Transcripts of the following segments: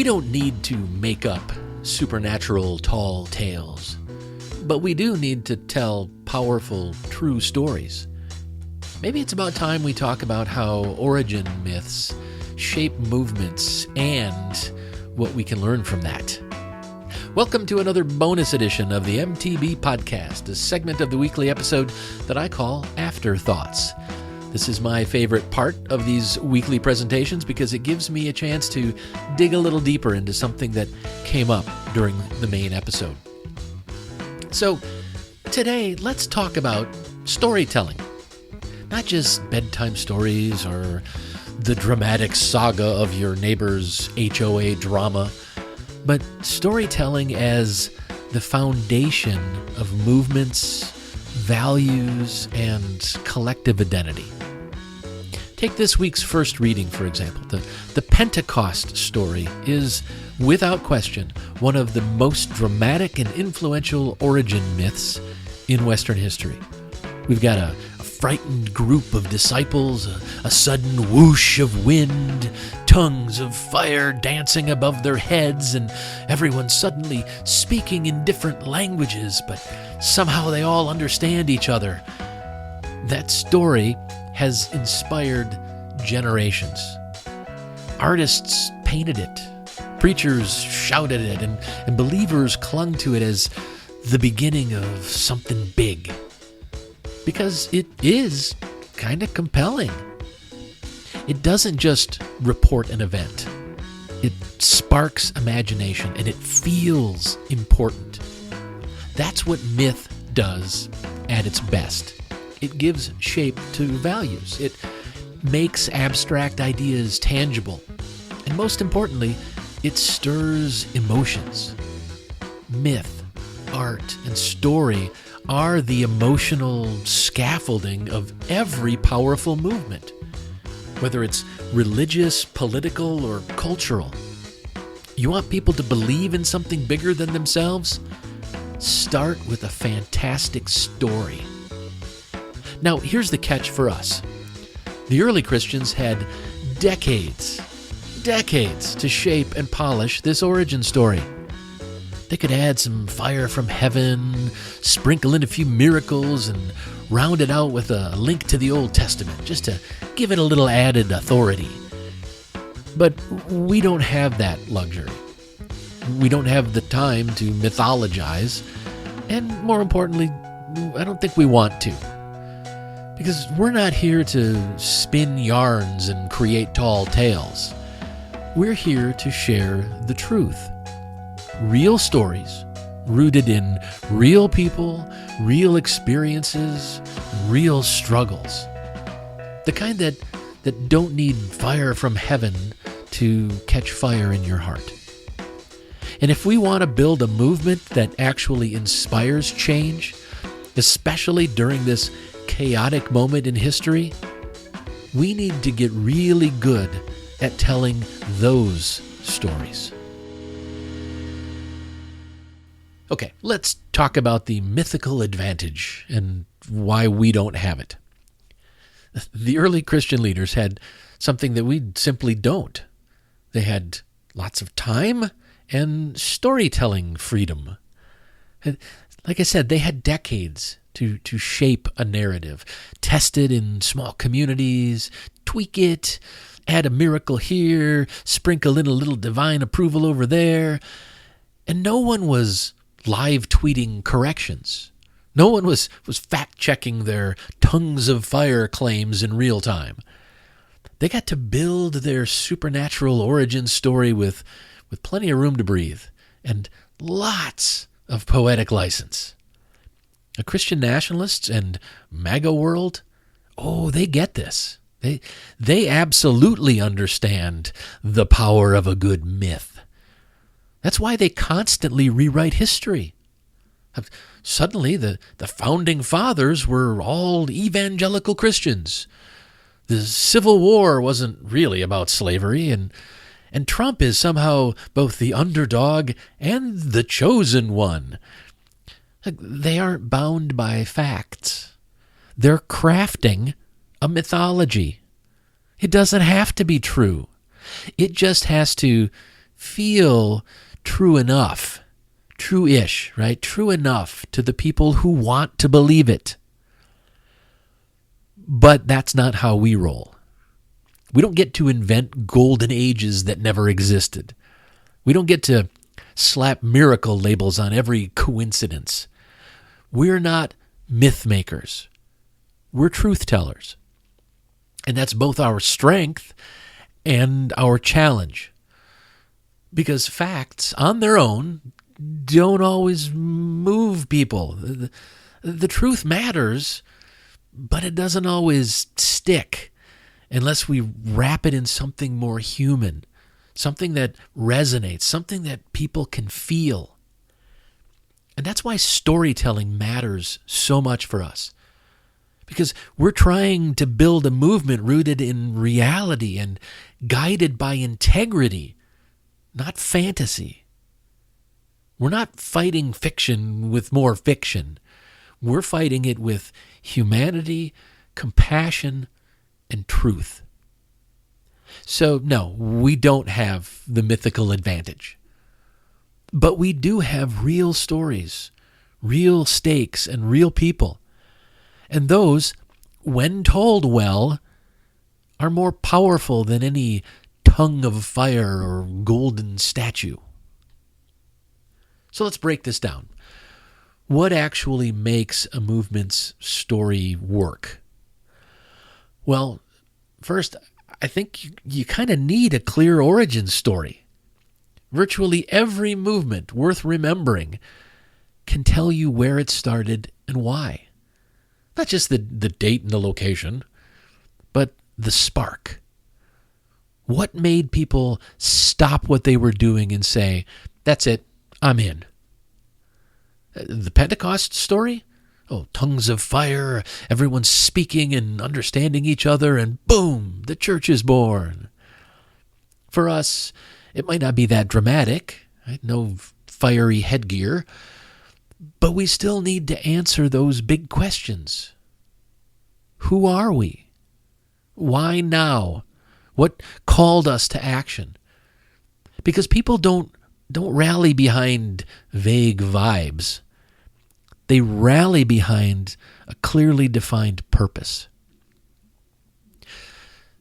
We don't need to make up supernatural tall tales, but we do need to tell powerful, true stories. Maybe it's about time we talk about how origin myths shape movements and what we can learn from that. Welcome to another bonus edition of the MTB Podcast, a segment of the weekly episode that I call Afterthoughts. This is my favorite part of these weekly presentations because it gives me a chance to dig a little deeper into something that came up during the main episode. So, today, let's talk about storytelling. Not just bedtime stories or the dramatic saga of your neighbor's HOA drama, but storytelling as the foundation of movements, values, and collective identity. Take this week's first reading, for example. The Pentecost story is, without question, one of the most dramatic and influential origin myths in Western history. We've got a frightened group of disciples, a sudden whoosh of wind, tongues of fire dancing above their heads, and everyone suddenly speaking in different languages, but somehow they all understand each other. That story has inspired generations. Artists painted it, preachers shouted it, and believers clung to it as the beginning of something big. Because it is kind of compelling. It doesn't just report an event. It sparks imagination and it feels important. That's what myth does at its best. It gives shape to values. It makes abstract ideas tangible. And most importantly, it stirs emotions. Myth, art, and story are the emotional scaffolding of every powerful movement, whether it's religious, political, or cultural. You want people to believe in something bigger than themselves? Start with a fantastic story. Now, here's the catch for us. The early Christians had decades to shape and polish this origin story. They could add some fire from heaven, sprinkle in a few miracles, and round it out with a link to the Old Testament, just to give it a little added authority. But we don't have that luxury. We don't have the time to mythologize, and more importantly, I don't think we want to. Because we're not here to spin yarns and create tall tales. We're here to share the truth. Real stories rooted in real people, real experiences, real struggles. The kind that don't need fire from heaven to catch fire in your heart. And if we want to build a movement that actually inspires change, especially during this chaotic moment in history, we need to get really good at telling those stories. Okay, let's talk about the mythical advantage and why we don't have it. The early Christian leaders had something that we simply don't. They had lots of time and storytelling freedom. Like I said, they had decades to shape a narrative, test it in small communities, tweak it, add a miracle here, sprinkle in a little divine approval over there. And no one was live tweeting corrections. No one was fact-checking their tongues of fire claims in real time. They got to build their supernatural origin story with plenty of room to breathe and lots of poetic license. The Christian nationalists and MAGA world, they get this. They absolutely understand the power of a good myth. That's why they constantly rewrite history. Suddenly, the founding fathers were all evangelical Christians. The Civil War wasn't really about slavery, and Trump is somehow both the underdog and the chosen one. They aren't bound by facts. They're crafting a mythology. It doesn't have to be true. It just has to feel true enough, true-ish, right? True enough to the people who want to believe it. But that's not how we roll. We don't get to invent golden ages that never existed. We don't get to slap miracle labels on every coincidence. We're not myth makers. We're truth tellers. And that's both our strength and our challenge. Because facts on their own don't always move people. The truth matters, but it doesn't always stick unless we wrap it in something more human, something that resonates, something that people can feel. And that's why storytelling matters so much for us. Because we're trying to build a movement rooted in reality and guided by integrity, not fantasy. We're not fighting fiction with more fiction. We're fighting it with humanity, compassion, and truth. So, no, we don't have the mythical advantage. But we do have real stories, real stakes, and real people. And those, when told well, are more powerful than any tongue of fire or golden statue. So let's break this down. What actually makes a movement's story work? Well, first, I think you kind of need a clear origin story. Virtually every movement worth remembering can tell you where it started and why. Not just the date and the location, but the spark. What made people stop what they were doing and say, that's it, I'm in? The Pentecost story? Oh, tongues of fire, everyone's speaking and understanding each other, and boom, the church is born. For us, it might not be that dramatic, right? No fiery headgear, but we still need to answer those big questions. Who are we? Why now? What called us to action? Because people don't rally behind vague vibes. They rally behind a clearly defined purpose.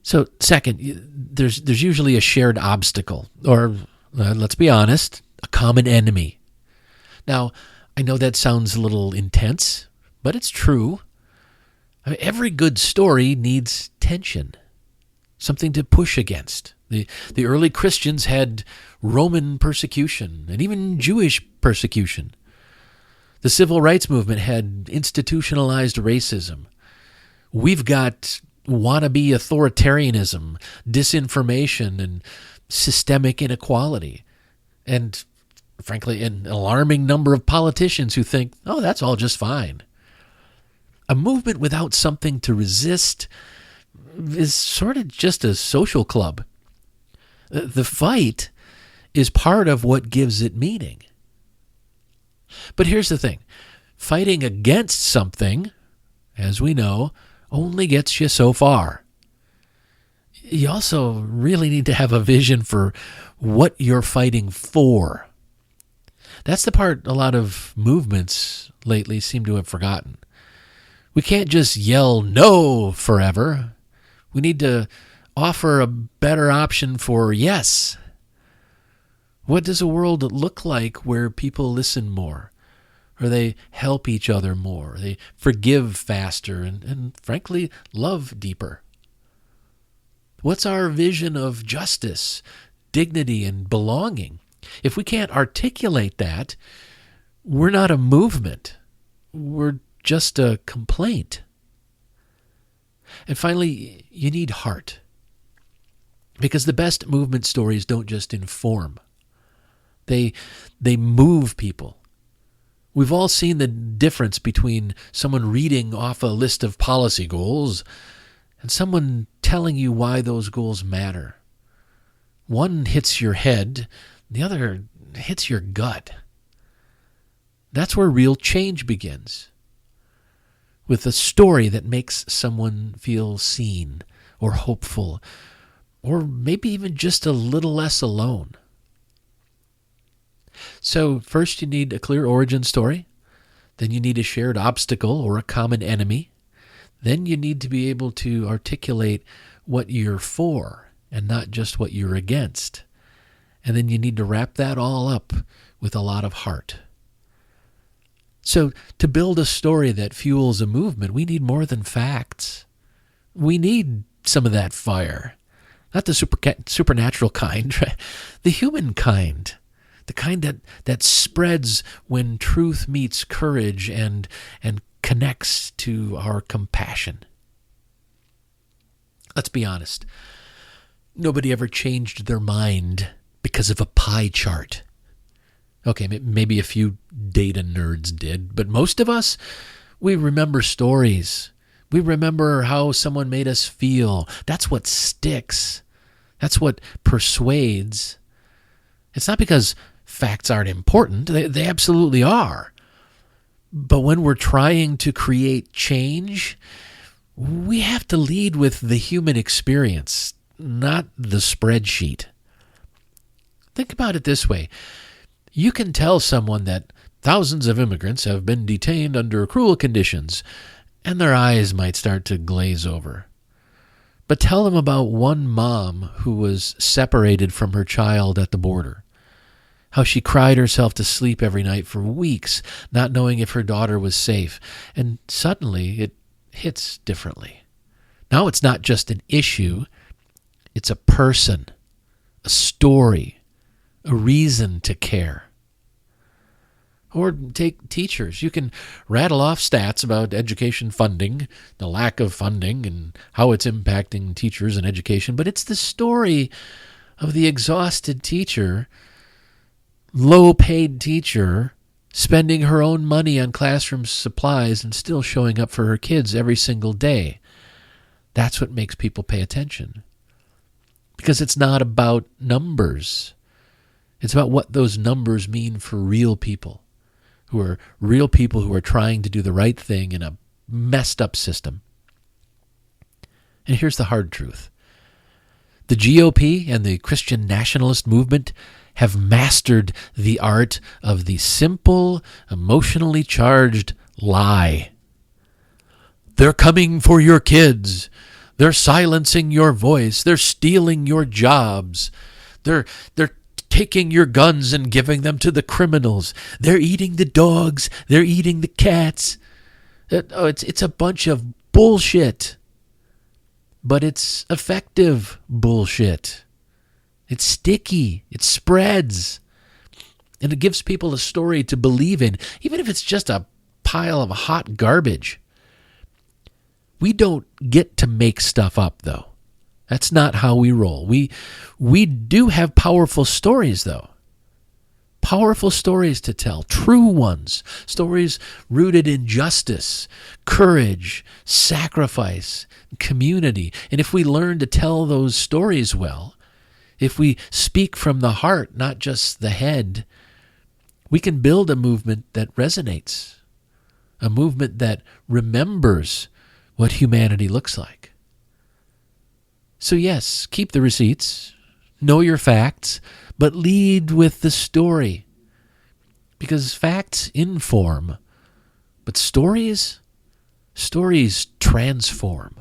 So, second, there's usually a shared obstacle, or let's be honest, a common enemy. Now, I know that sounds a little intense, but it's true. I mean, every good story needs tension, something to push against. The early Christians had Roman persecution and even Jewish persecution. The civil rights movement had institutionalized racism. We've got wannabe authoritarianism, disinformation, and systemic inequality. And frankly, an alarming number of politicians who think, oh, that's all just fine. A movement without something to resist is sort of just a social club. The fight is part of what gives it meaning. But here's the thing. Fighting against something, as we know, only gets you so far. You also really need to have a vision for what you're fighting for. That's the part a lot of movements lately seem to have forgotten. We can't just yell no forever. We need to offer a better option for yes. What does a world look like where people listen more? Or they help each other more? They forgive faster and frankly, love deeper? What's our vision of justice, dignity, and belonging? If we can't articulate that, we're not a movement. We're just a complaint. And finally, you need heart. Because the best movement stories don't just inform. They move people. We've all seen the difference between someone reading off a list of policy goals and someone telling you why those goals matter. One hits your head, the other hits your gut. That's where real change begins. With a story that makes someone feel seen or hopeful, or maybe even just a little less alone. So first you need a clear origin story. Then you need a shared obstacle or a common enemy. Then you need to be able to articulate what you're for and not just what you're against. And then you need to wrap that all up with a lot of heart. So to build a story that fuels a movement, we need more than facts. We need some of that fire. Not the supernatural kind, the human kind. The kind that spreads when truth meets courage and connects to our compassion. Let's be honest. Nobody ever changed their mind because of a pie chart. Okay, maybe a few data nerds did, but most of us, we remember stories. We remember how someone made us feel. That's what sticks. That's what persuades. It's not because facts aren't important. They absolutely are. But when we're trying to create change, we have to lead with the human experience, not the spreadsheet. Think about it this way. You can tell someone that thousands of immigrants have been detained under cruel conditions, and their eyes might start to glaze over. But tell them about one mom who was separated from her child at the border. How she cried herself to sleep every night for weeks, not knowing if her daughter was safe. And suddenly it hits differently. Now it's not just an issue. It's a person, a story, a reason to care. Or take teachers. You can rattle off stats about education funding, the lack of funding, and how it's impacting teachers and education. But it's the story of the exhausted teacher, low-paid teacher, spending her own money on classroom supplies and still showing up for her kids every single day. That's what makes people pay attention. Because it's not about numbers. It's about what those numbers mean for real people who are trying to do the right thing in a messed up system. And here's the hard truth. The GOP and the Christian nationalist movement have mastered the art of the simple, emotionally charged lie. They're coming for your kids. They're silencing your voice. They're stealing your jobs. They're taking your guns and giving them to the criminals. They're eating the dogs. They're eating the cats. It's a bunch of bullshit. But it's effective bullshit. It's sticky. It spreads. And it gives people a story to believe in, even if it's just a pile of hot garbage. We don't get to make stuff up, though. That's not how we roll. We do have powerful stories, though. Powerful stories to tell, true ones, stories rooted in justice, courage, sacrifice, community. And if we learn to tell those stories well, if we speak from the heart, not just the head, we can build a movement that resonates, a movement that remembers what humanity looks like. So yes, keep the receipts, know your facts, but lead with the story. Because facts inform, but stories transform.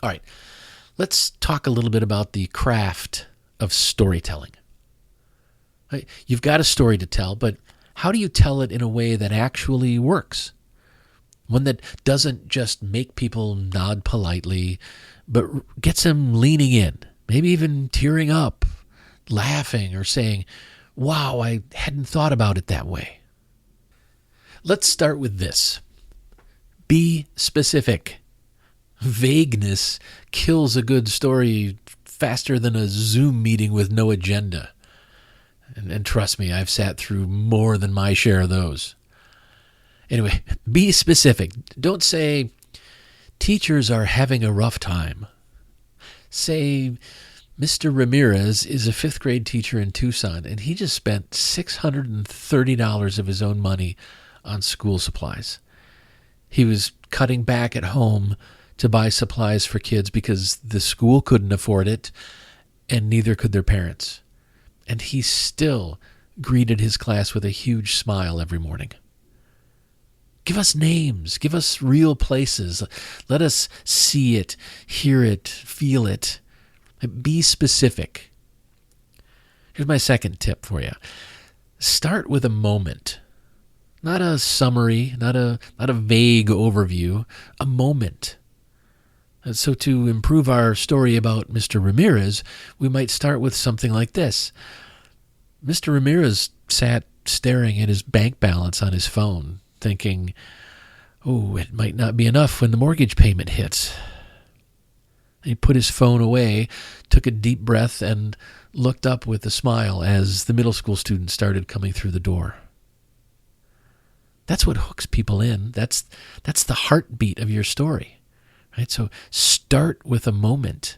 All right, let's talk a little bit about the craft of storytelling. Right? You've got a story to tell, but how do you tell it in a way that actually works? One that doesn't just make people nod politely, but gets them leaning in, maybe even tearing up, laughing, or saying, "Wow, I hadn't thought about it that way." Let's start with this. Be specific. Vagueness kills a good story faster than a Zoom meeting with no agenda. And trust me, I've sat through more than my share of those. Anyway, be specific. Don't say, teachers are having a rough time. Say, Mr. Ramirez is a 5th grade teacher in Tucson, and he just spent $630 of his own money on school supplies. He was cutting back at home to buy supplies for kids because the school couldn't afford it, and neither could their parents. and he still greeted his class with a huge smile every morning. Give us names. Give us real places. Let us see it, hear it, feel it. Be specific. Here's my second tip for you. Start with a moment. Not a summary, not a vague overview, a moment. And so to improve our story about Mr. Ramirez, we might start with something like this. Mr. Ramirez sat staring at his bank balance on his phone, thinking, oh, it might not be enough when the mortgage payment hits. He put his phone away, took a deep breath, and looked up with a smile as the middle school students started coming through the door. That's what hooks people in. That's the heartbeat of your story. Right? So start with a moment.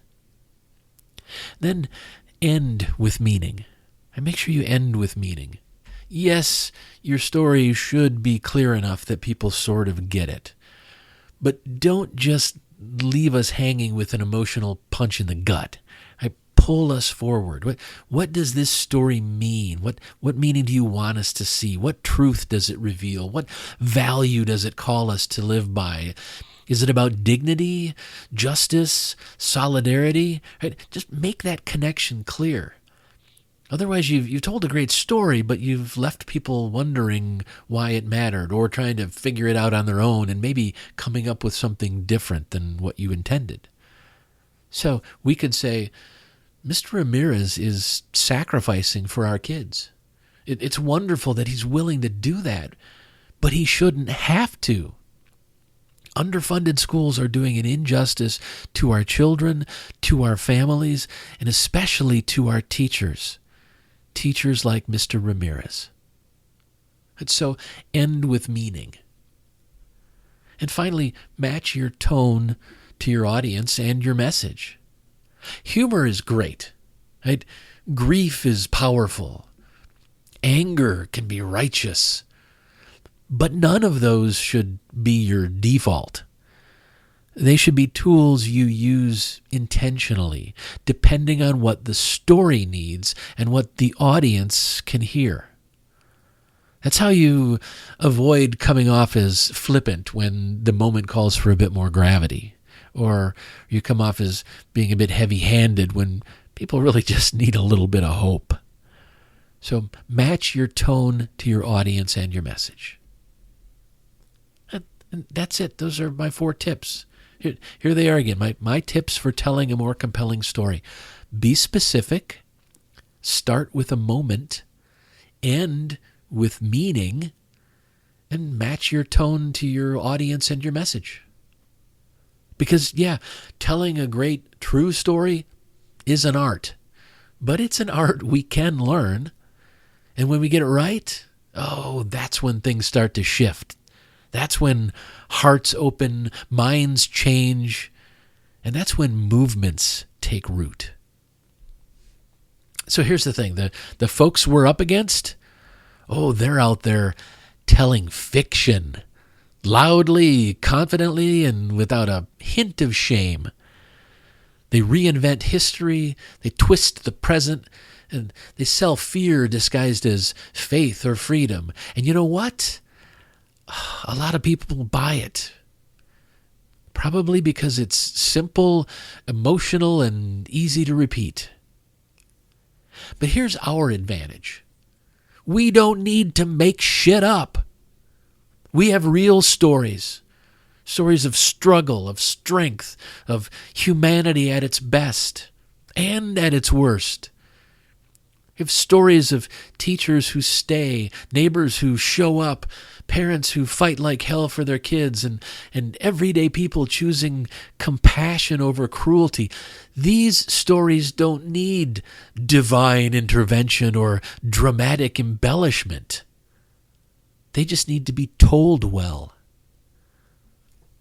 Then end with meaning. And make sure you end with meaning. Yes, your story should be clear enough that people sort of get it. But don't just leave us hanging with an emotional punch in the gut. Pull us forward. What does this story mean? What meaning do you want us to see? What truth does it reveal? What value does it call us to live by? Is it about dignity, justice, solidarity? Right? Just make that connection clear. Otherwise, you've told a great story, but you've left people wondering why it mattered or trying to figure it out on their own and maybe coming up with something different than what you intended. So we could say, Mr. Ramirez is sacrificing for our kids. It's wonderful that he's willing to do that, but he shouldn't have to. Underfunded schools are doing an injustice to our children, to our families, and especially to our teachers. Teachers like Mr. Ramirez. And so end with meaning. And finally, match your tone to your audience and your message. Humor is great, right? Grief is powerful. Anger can be righteous. But none of those should be your default. They should be tools you use intentionally, depending on what the story needs and what the audience can hear. That's how you avoid coming off as flippant when the moment calls for a bit more gravity. Or you come off as being a bit heavy-handed when people really just need a little bit of hope. So match your tone to your audience and your message. And that's it. Those are my 4 tips. Here they are again, my tips for telling a more compelling story. Be specific. Start with a moment. End with meaning. And match your tone to your audience and your message. Because, telling a great true story is an art. But it's an art we can learn. And when we get it right, that's when things start to shift. That's when hearts open, minds change, and that's when movements take root. So here's the thing. The folks we're up against, they're out there telling fiction. Loudly, confidently, and without a hint of shame. They reinvent history, they twist the present, and they sell fear disguised as faith or freedom. And you know what? A lot of people buy it. Probably because it's simple, emotional, and easy to repeat. But here's our advantage. We don't need to make shit up. We have real stories of struggle, of strength, of humanity at its best and at its worst. We have stories of teachers who stay, neighbors who show up, parents who fight like hell for their kids, and everyday people choosing compassion over cruelty. These stories don't need divine intervention or dramatic embellishment. They just need to be told well.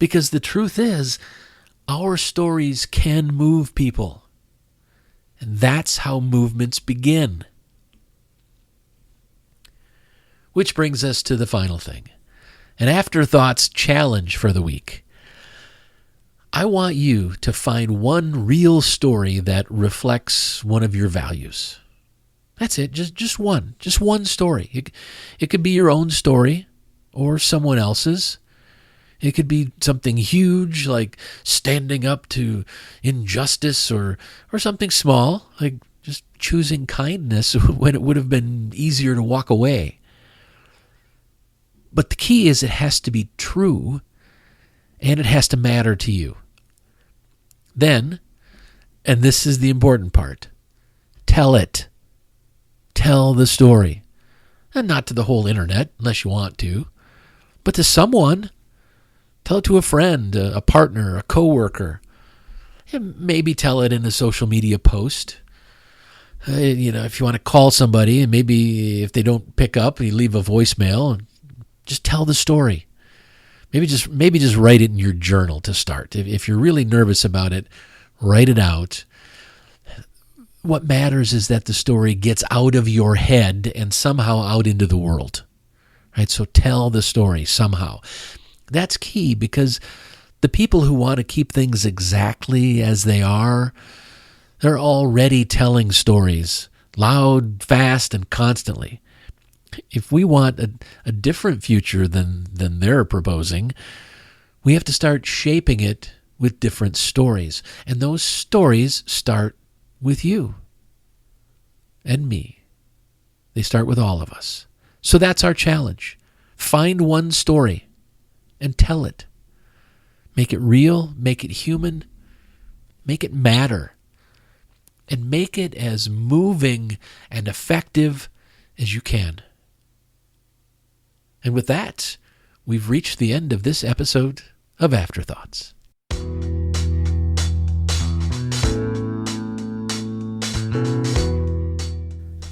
Because the truth is, our stories can move people. And that's how movements begin. Which brings us to the final thing. An afterthoughts challenge for the week. I want you to find one real story that reflects one of your values. That's it. Just one story. It could be your own story or someone else's. It could be something huge like standing up to injustice or something small like just choosing kindness when it would have been easier to walk away. But the key is it has to be true and it has to matter to you. Then, and this is the important part, tell it. Tell the story. And not to the whole internet, unless you want to, but to someone. Tell it to a friend, a partner, a coworker. And maybe tell it in a social media post. If you want to call somebody, and maybe if they don't pick up, you leave a voicemail, and just tell the story. Maybe just write it in your journal to start. If you're really nervous about it, write it out. What matters is that the story gets out of your head and somehow out into the world. Right? So tell the story somehow. That's key because the people who want to keep things exactly as they are, they're already telling stories loud, fast, and constantly. If we want a different future than they're proposing, we have to start shaping it with different stories. And those stories start with you and me. They start with all of us. So that's our challenge. Find one story and tell it. Make it real, make it human, make it matter, and make it as moving and effective as you can. And with that, we've reached the end of this episode of Afterthoughts.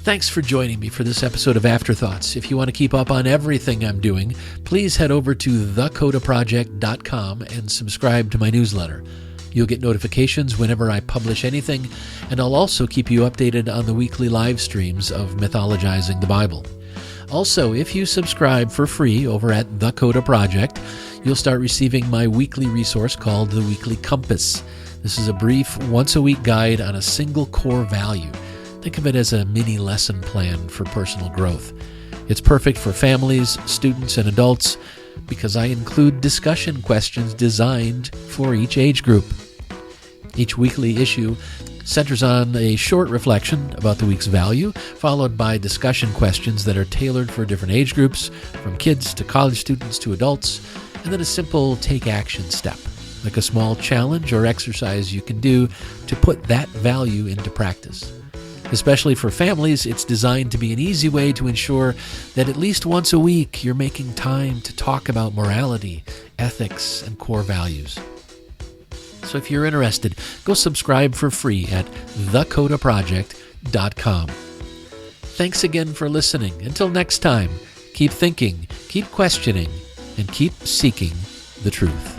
Thanks for joining me for this episode of Afterthoughts. If you want to keep up on everything I'm doing, please head over to thecodaproject.com and subscribe to my newsletter. You'll get notifications whenever I publish anything, and I'll also keep you updated on the weekly live streams of Mythologizing the Bible. Also, if you subscribe for free over at The Coda Project, you'll start receiving my weekly resource called The Weekly Compass. This is a brief, once-a-week guide on a single core value. Think of it as a mini lesson plan for personal growth. It's perfect for families, students, and adults because I include discussion questions designed for each age group. Each weekly issue centers on a short reflection about the week's value, followed by discussion questions that are tailored for different age groups, from kids to college students to adults, and then a simple take action step, like a small challenge or exercise you can do to put that value into practice. Especially for families, it's designed to be an easy way to ensure that at least once a week you're making time to talk about morality, ethics, and core values. So if you're interested, go subscribe for free at thecodaproject.com. Thanks again for listening. Until next time, keep thinking, keep questioning, and keep seeking the truth.